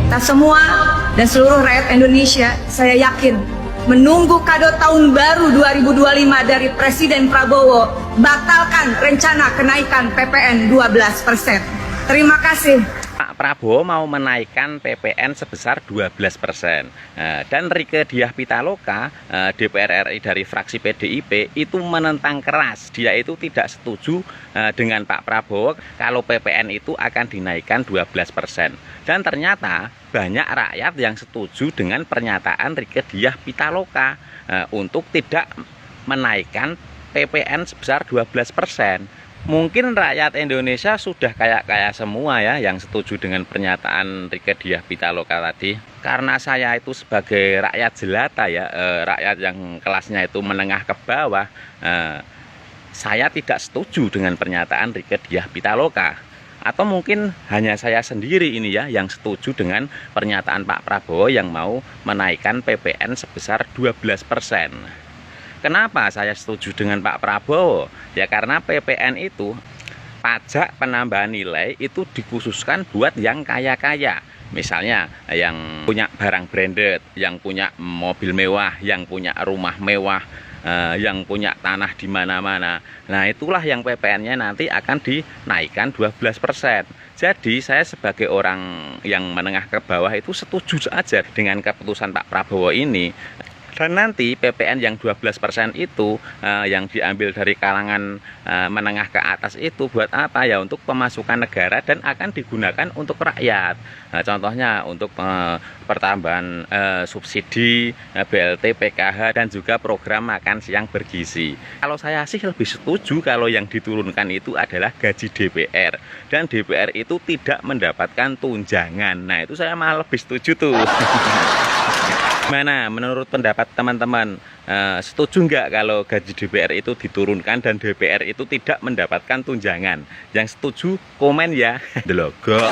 kita semua dan seluruh rakyat Indonesia, saya yakin menunggu kado tahun baru 2025 dari Presiden Prabowo, batalkan rencana kenaikan PPN 12%. Terima kasih. Pak Prabowo mau menaikkan PPN sebesar 12%. Dan Rieke Diah Pitaloka, DPR RI dari fraksi PDIP, itu menentang keras. Dia itu tidak setuju dengan Pak Prabowo kalau PPN itu akan dinaikkan 12%. Dan ternyata banyak rakyat yang setuju dengan pernyataan Rieke Diah Pitaloka untuk tidak menaikkan PPN sebesar 12%. Mungkin rakyat Indonesia sudah kayak semua ya yang setuju dengan pernyataan Rieke Diah Pitaloka tadi. Karena saya itu sebagai rakyat jelata ya, rakyat yang kelasnya itu menengah ke bawah, saya tidak setuju dengan pernyataan Rieke Diah Pitaloka. Atau mungkin hanya saya sendiri ini ya yang setuju dengan pernyataan Pak Prabowo yang mau menaikkan PPN sebesar 12%. Kenapa saya setuju dengan Pak Prabowo? Ya karena PPN itu, pajak penambahan nilai itu dikhususkan buat yang kaya-kaya. Misalnya yang punya barang branded, yang punya mobil mewah, yang punya rumah mewah, yang punya tanah di mana-mana. Nah itulah yang PPN-nya nanti akan dinaikkan 12%. Jadi saya sebagai orang yang menengah ke bawah itu setuju saja dengan keputusan Pak Prabowo ini. Dan nanti PPN yang 12% itu yang diambil dari kalangan menengah ke atas itu buat apa ya? Untuk pemasukan negara dan akan digunakan untuk rakyat. Contohnya untuk pertambahan subsidi BLT, PKH dan juga program makan siang bergizi. Kalau saya sih lebih setuju kalau yang diturunkan itu adalah gaji DPR. Dan DPR itu tidak mendapatkan tunjangan. Nah itu saya malah lebih setuju tuh. Mana menurut pendapat teman-teman, setuju nggak kalau gaji DPR itu diturunkan dan DPR itu tidak mendapatkan tunjangan? Yang setuju komen ya. Delogok.